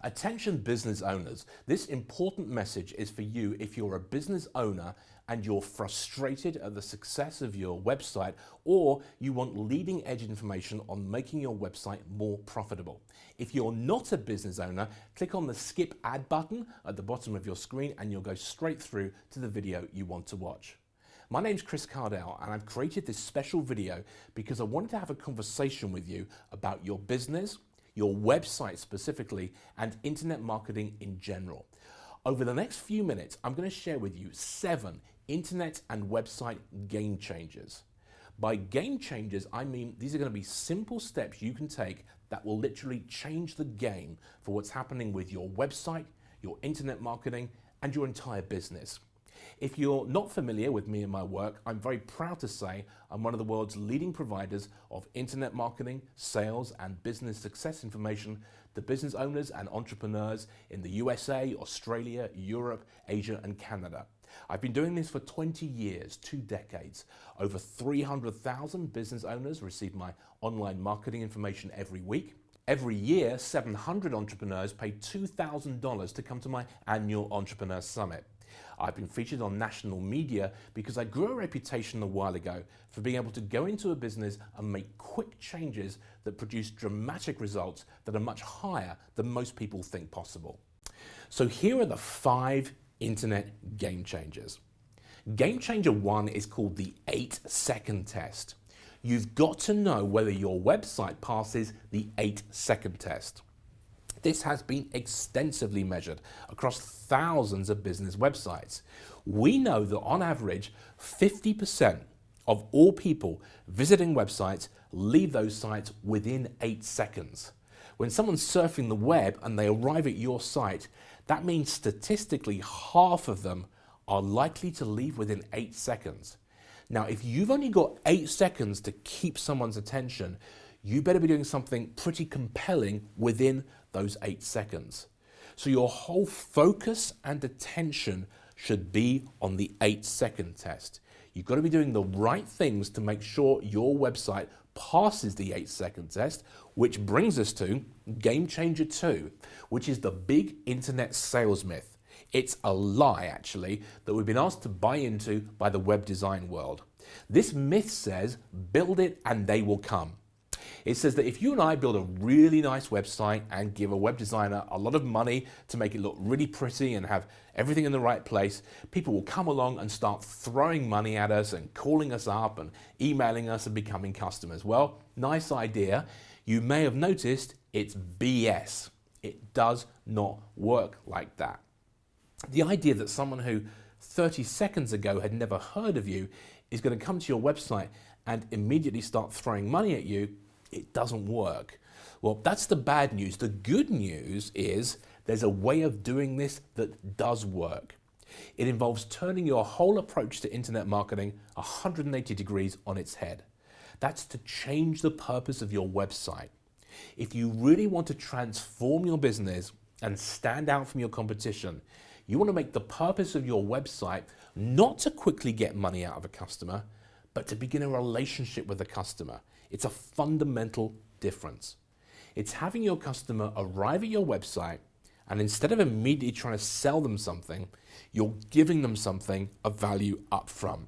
Attention business owners, this important message is for you if you're a business owner and you're frustrated at the success of your website, or you want leading edge information on making your website more profitable. If you're not a business owner, click on the skip ad button at the bottom of your screen and you'll go straight through to the video you want to watch. My name's Chris Cardell and I've created this special video because I wanted to have a conversation with you about your business, your website specifically, and internet marketing in general. Over the next few minutes, I'm going to share with you 7 internet and website game changers. By game changers, I mean these are going to be simple steps you can take that will literally change the game for what's happening with your website, your internet marketing, and your entire business. If you're not familiar with me and my work, I'm very proud to say I'm one of the world's leading providers of internet marketing, sales, and business success information to business owners and entrepreneurs in the USA, Australia, Europe, Asia, and Canada. I've been doing this for 20 years, 2 decades. Over 300,000 business owners receive my online marketing information every week. Every year, 700 entrepreneurs pay $2,000 to come to my annual Entrepreneur Summit. I've been featured on national media because I grew a reputation a while ago for being able to go into a business and make quick changes that produce dramatic results that are much higher than most people think possible. So here are the 5 internet game changers. Game changer 1 is called the 8-second test. You've got to know whether your website passes the 8-second test. This has been extensively measured across thousands of business websites. We know that on average, 50% of all people visiting websites leave those sites within 8 seconds. When someone's surfing the web and they arrive at your site, that means statistically half of them are likely to leave within 8 seconds. Now, if you've only got 8 seconds to keep someone's attention, you better be doing something pretty compelling within those 8 seconds. So your whole focus and attention should be on the 8-second test. You've got to be doing the right things to make sure your website passes the 8-second test, which brings us to game changer 2, which is the big internet sales myth. It's a lie, actually, that we've been asked to buy into by the web design world. This myth says, build it and they will come. It says that if you and I build a really nice website and give a web designer a lot of money to make it look really pretty and have everything in the right place, people will come along and start throwing money at us and calling us up and emailing us and becoming customers. Well, nice idea. You may have noticed it's BS. It does not work like that. The idea that someone who 30 seconds ago had never heard of you is going to come to your website and immediately start throwing money at you, it doesn't work. Well, that's the bad news. The good news is there's a way of doing this that does work. It involves turning your whole approach to internet marketing 180 degrees on its head. That's to change the purpose of your website. If you really want to transform your business and stand out from your competition, you want to make the purpose of your website not to quickly get money out of a customer, but to begin a relationship with the customer. It's a fundamental difference. It's having your customer arrive at your website and instead of immediately trying to sell them something, you're giving them something of value up front.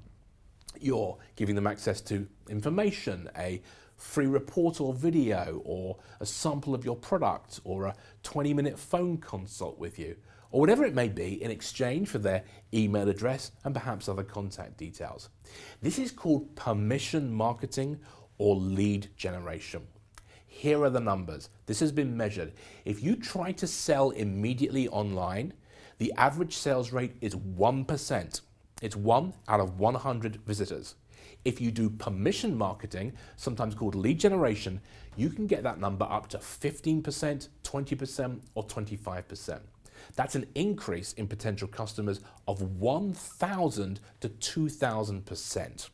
You're giving them access to information, a free report or video, or a sample of your product, or a 20-minute phone consult with you, or whatever it may be in exchange for their email address and perhaps other contact details. This is called permission marketing or lead generation. Here are the numbers. This has been measured. If you try to sell immediately online, the average sales rate is 1%. It's 1 out of 100 visitors. If you do permission marketing, sometimes called lead generation, you can get that number up to 15%, 20%, or 25%. That's an increase in potential customers of 1,000 to 2,000%.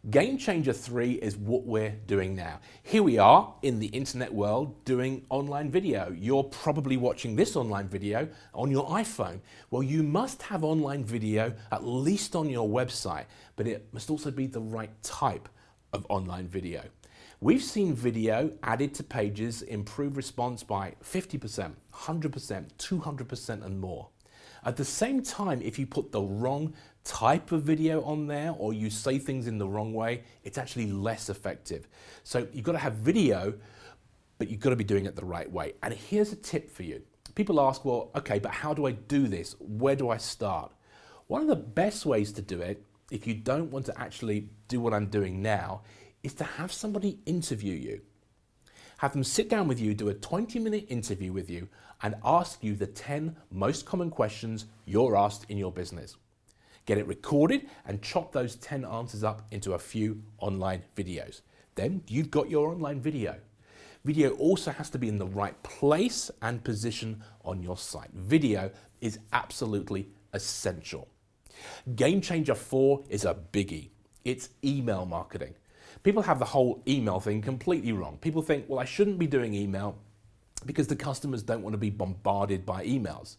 Game changer 3 is what we're doing now. Here we are in the internet world doing online video. You're probably watching this online video on your iPhone. Well, you must have online video at least on your website, but it must also be the right type of online video. We've seen video added to pages improve response by 50%, 100%, 200% and more. At the same time, if you put the wrong type of video on there or you say things in the wrong way, it's actually less effective. So you've got to have video, but you've got to be doing it the right way. And here's a tip for you. People ask, well, okay, but how do I do this? Where do I start? One of the best ways to do it, if you don't want to actually do what I'm doing now, is to have somebody interview you. Have them sit down with you, do a 20-minute interview with you, and ask you the 10 most common questions you're asked in your business. Get it recorded and chop those 10 answers up into a few online videos. Then you've got your online video. Video also has to be in the right place and position on your site. Video is absolutely essential. Game changer 4 is a biggie. It's email marketing. People have the whole email thing completely wrong. People think, well, I shouldn't be doing email because the customers don't want to be bombarded by emails.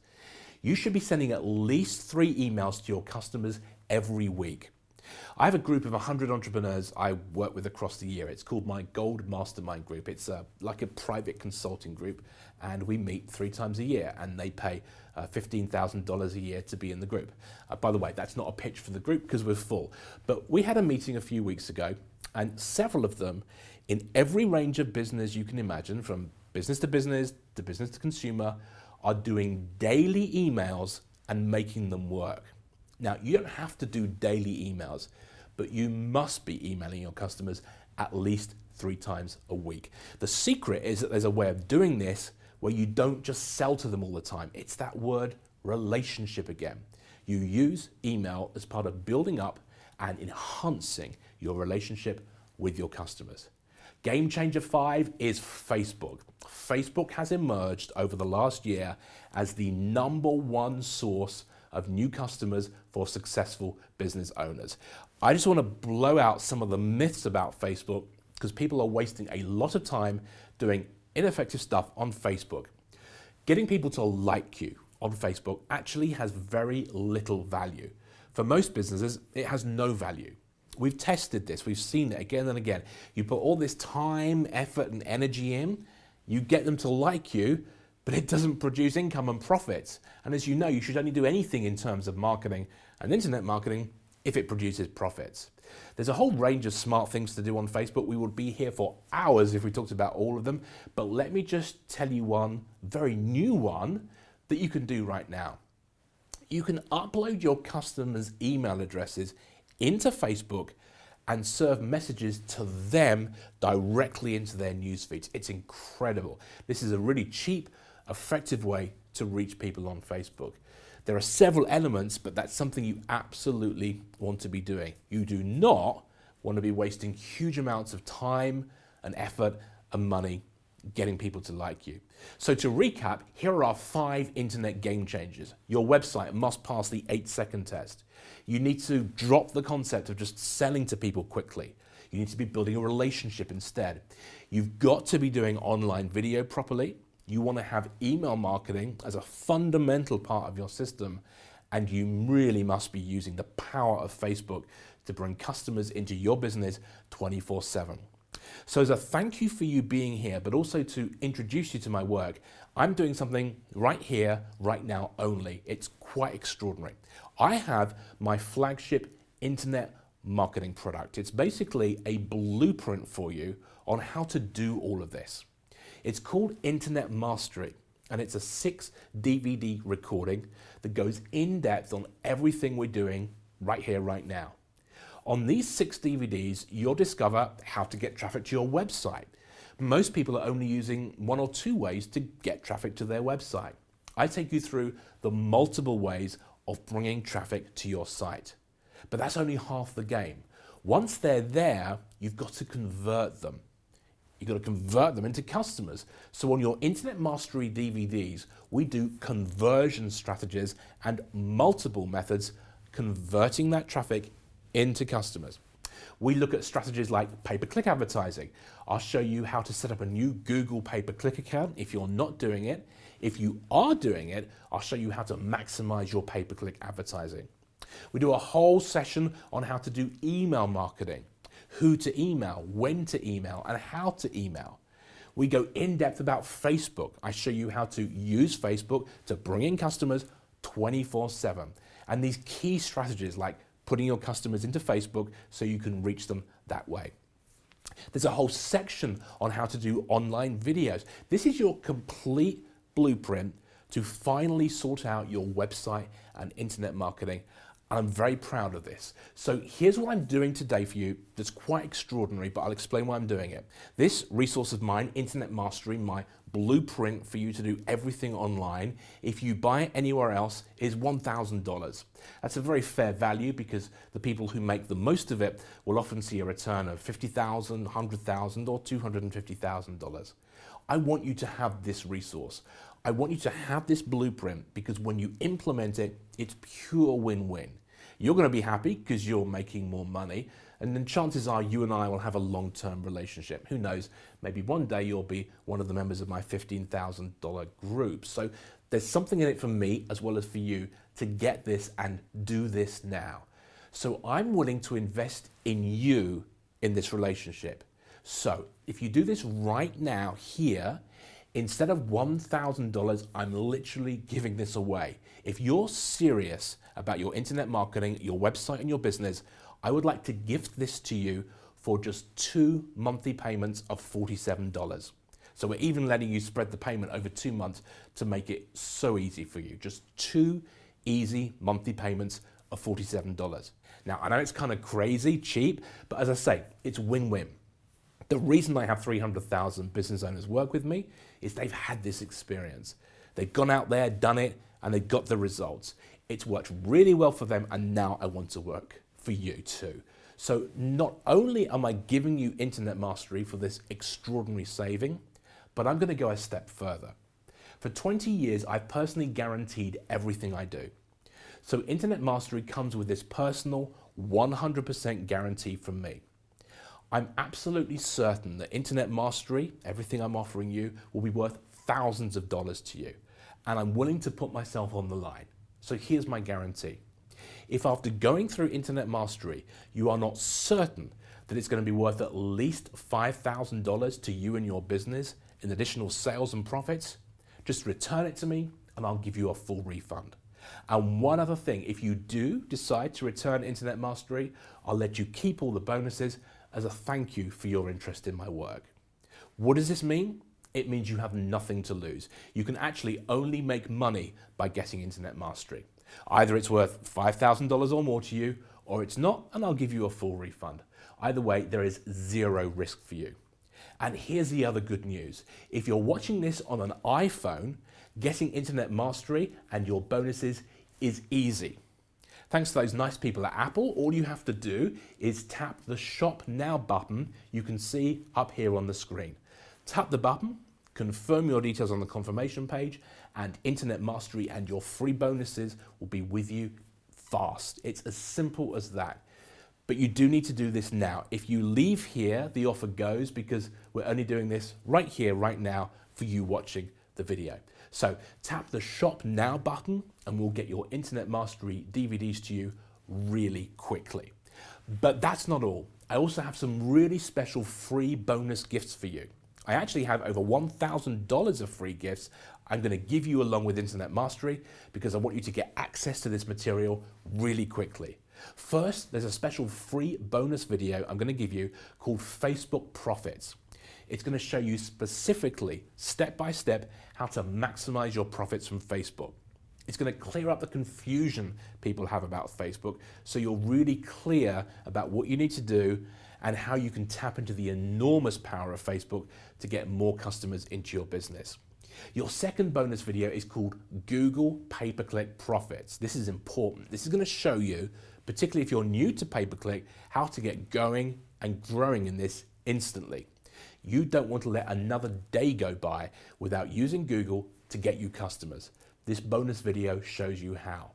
You should be sending at least 3 emails to your customers every week. I have a group of 100 entrepreneurs I work with across the year. It's called my Gold Mastermind Group. It's like a private consulting group, and we meet 3 times a year, and they pay $15,000 a year to be in the group. By the way, that's not a pitch for the group because we're full. But we had a meeting a few weeks ago, and several of them in every range of business you can imagine, from business to business to consumer, are doing daily emails and making them work. Now, you don't have to do daily emails, but you must be emailing your customers at least 3 times a week. The secret is that there's a way of doing this where you don't just sell to them all the time. It's that word relationship again. You use email as part of building up and enhancing your relationship with your customers. Game changer 5 is Facebook. Facebook has emerged over the last year as the #1 source of new customers for successful business owners. I just want to blow out some of the myths about Facebook because people are wasting a lot of time doing ineffective stuff on Facebook. Getting people to like you on Facebook actually has very little value. For most businesses, it has no value. We've tested this, we've seen it again and again. You put all this time, effort, and energy in, you get them to like you, but it doesn't produce income and profits. And as you know, you should only do anything in terms of marketing and internet marketing if it produces profits. There's a whole range of smart things to do on Facebook. We would be here for hours if we talked about all of them, but let me just tell you one very new one that you can do right now. You can upload your customers' email addresses into Facebook and serve messages to them directly into their news feeds. It's incredible. This is a really cheap, effective way to reach people on Facebook. There are several elements, but that's something you absolutely want to be doing. You do not want to be wasting huge amounts of time and effort and money getting people to like you. So to recap, here are our 5 internet game changers. Your website must pass the 8-second test. You need to drop the concept of just selling to people quickly. You need to be building a relationship instead. You've got to be doing online video properly. You want to have email marketing as a fundamental part of your system, and you really must be using the power of Facebook to bring customers into your business 24/7. So as a thank you for you being here, but also to introduce you to my work, I'm doing something right here, right now only. It's quite extraordinary. I have my flagship internet marketing product. It's basically a blueprint for you on how to do all of this. It's called Internet Mastery, and it's a 6 DVD recording that goes in depth on everything we're doing right here, right now. On these 6 DVDs, you'll discover how to get traffic to your website. Most people are only using 1 or 2 ways to get traffic to their website. I take you through the multiple ways of bringing traffic to your site. But that's only half the game. Once they're there, you've got to convert them. You've got to convert them into customers. So on your Internet Mastery DVDs, we do conversion strategies and multiple methods converting that traffic into customers. We look at strategies like pay-per-click advertising. I'll show you how to set up a new Google pay-per-click account if you're not doing it. If you are doing it, I'll show you how to maximize your pay-per-click advertising. We do a whole session on how to do email marketing. who to email, when to email, and how to email. We go in depth about Facebook. I show you how to use Facebook to bring in customers 24/7. And these key strategies like putting your customers into Facebook so you can reach them that way. There's a whole section on how to do online videos. This is your complete blueprint to finally sort out your website and internet marketing. I'm very proud of this. So here's what I'm doing today for you that's quite extraordinary, but I'll explain why I'm doing it. This resource of mine, Internet Mastery, my blueprint for you to do everything online, if you buy it anywhere else, is $1,000. That's a very fair value because the people who make the most of it will often see a return of $50,000, $100,000, or $250,000. I want you to have this resource. I want you to have this blueprint because when you implement it, it's pure win-win. You're going to be happy because you're making more money, and then chances are you and I will have a long-term relationship. Who knows, maybe one day you'll be one of the members of my $15,000 group. So there's something in it for me as well as for you to get this and do this now. So I'm willing to invest in you in this relationship. So if you do this right now here, instead of $1,000, I'm literally giving this away. If you're serious about your internet marketing, your website and your business, I would like to gift this to you for just 2 monthly payments of $47. So we're even letting you spread the payment over 2 months to make it so easy for you. Just 2 easy monthly payments of $47. Now, I know it's kind of crazy, cheap, but as I say, it's win-win. The reason I have 300,000 business owners work with me is they've had this experience. They've gone out there, done it, and they've got the results. It's worked really well for them, and now I want to work for you too. So not only am I giving you Internet Mastery for this extraordinary saving, but I'm going to go a step further. For 20 years, I've personally guaranteed everything I do. So Internet Mastery comes with this personal 100% guarantee from me. I'm absolutely certain that Internet Mastery, everything I'm offering you, will be worth thousands of dollars to you. And I'm willing to put myself on the line. So here's my guarantee. If after going through Internet Mastery, you are not certain that it's going to be worth at least $5,000 to you and your business in additional sales and profits, just return it to me and I'll give you a full refund. And one other thing, if you do decide to return Internet Mastery, I'll let you keep all the bonuses as a thank you for your interest in my work. What does this mean? It means you have nothing to lose. You can actually only make money by getting Internet Mastery. Either it's worth $5,000 or more to you, or it's not, and I'll give you a full refund. Either way, there is zero risk for you. And here's the other good news. If you're watching this on an iPhone, getting Internet Mastery and your bonuses is easy. Thanks to those nice people at Apple, all you have to do is tap the Shop Now button you can see up here on the screen. Tap the button, confirm your details on the confirmation page, and Internet Mastery and your free bonuses will be with you fast. It's as simple as that. But you do need to do this now. If you leave here, the offer goes because we're only doing this right here, right now, for you watching the video. So tap the Shop Now button and we'll get your Internet Mastery DVDs to you really quickly. But that's not all. I also have some really special free bonus gifts for you. I actually have over $1,000 of free gifts I'm going to give you along with Internet Mastery because I want you to get access to this material really quickly. First, there's a special free bonus video I'm going to give you called Facebook Profits. It's going to show you specifically, step by step, how to maximize your profits from Facebook. It's going to clear up the confusion people have about Facebook so you're really clear about what you need to do and how you can tap into the enormous power of Facebook to get more customers into your business. Your second bonus video is called Google Pay-Per-Click Profits. This is important. This is going to show you, particularly if you're new to pay-per-click, how to get going and growing in this instantly. You don't want to let another day go by without using Google to get you customers. This bonus video shows you how.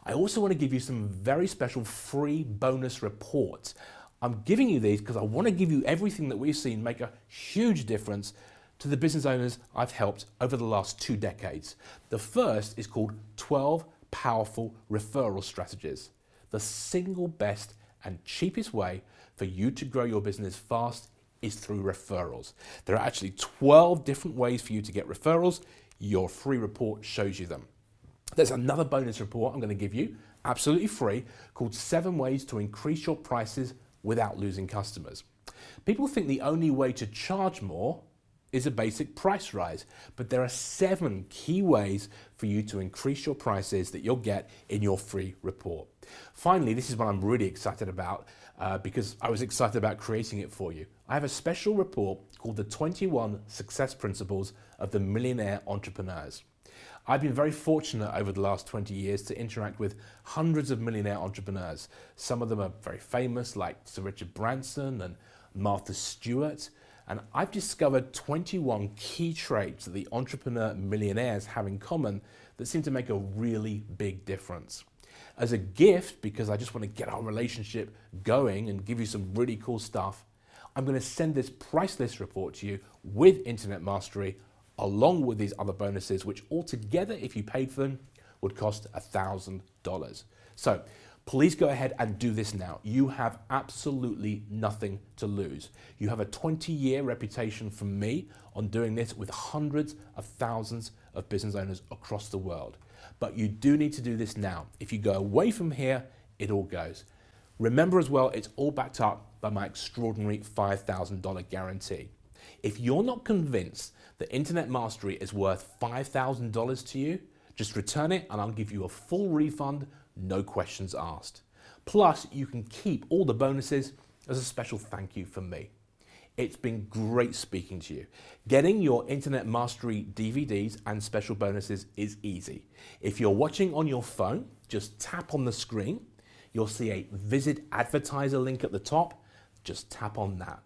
I also want to give you some very special free bonus reports. I'm giving you these because I want to give you everything that we've seen make a huge difference to the business owners I've helped over the last 2 decades. The first is called 12 Powerful Referral Strategies, the single best and cheapest way for you to grow your business fast is through referrals. There are actually 12 different ways for you to get referrals. Your free report shows you them. There's another bonus report I'm going to give you, absolutely free, called 7 Ways to Increase Your Prices Without Losing Customers. People think the only way to charge more is a basic price rise, but there are 7 key ways for you to increase your prices that you'll get in your free report. Finally, this is what I'm really excited about because I was excited about creating it for you. I have a special report called the 21 Success Principles of the Millionaire Entrepreneurs. I've been very fortunate over the last 20 years to interact with hundreds of millionaire entrepreneurs. Some of them are very famous, like Sir Richard Branson and Martha Stewart. And I've discovered 21 key traits that the entrepreneur millionaires have in common that seem to make a really big difference. As a gift, because I just want to get our relationship going and give you some really cool stuff, I'm going to send this priceless report to you with Internet Mastery, along with these other bonuses, which altogether, if you paid for them, would cost $1,000. So please go ahead and do this now. You have absolutely nothing to lose. You have a 20-year reputation from me on doing this with hundreds of thousands of business owners across the world. But you do need to do this now. If you go away from here, it all goes. Remember as well, it's all backed up by my extraordinary $5,000 guarantee. If you're not convinced that Internet Mastery is worth $5,000 to you, just return it and I'll give you a full refund, no questions asked. Plus, you can keep all the bonuses as a special thank you from me. It's been great speaking to you. Getting your Internet Mastery DVDs and special bonuses is easy. If you're watching on your phone, just tap on the screen. You'll see a Visit Advertiser link at the top. Just tap on that.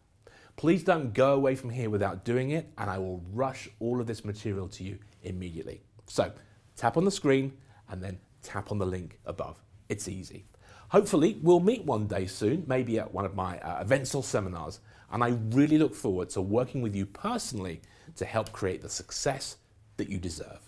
Please don't go away from here without doing it, and I will rush all of this material to you immediately. So tap on the screen and then tap on the link above. It's easy. Hopefully we'll meet one day soon, maybe at one of my events or seminars, and I really look forward to working with you personally to help create the success that you deserve.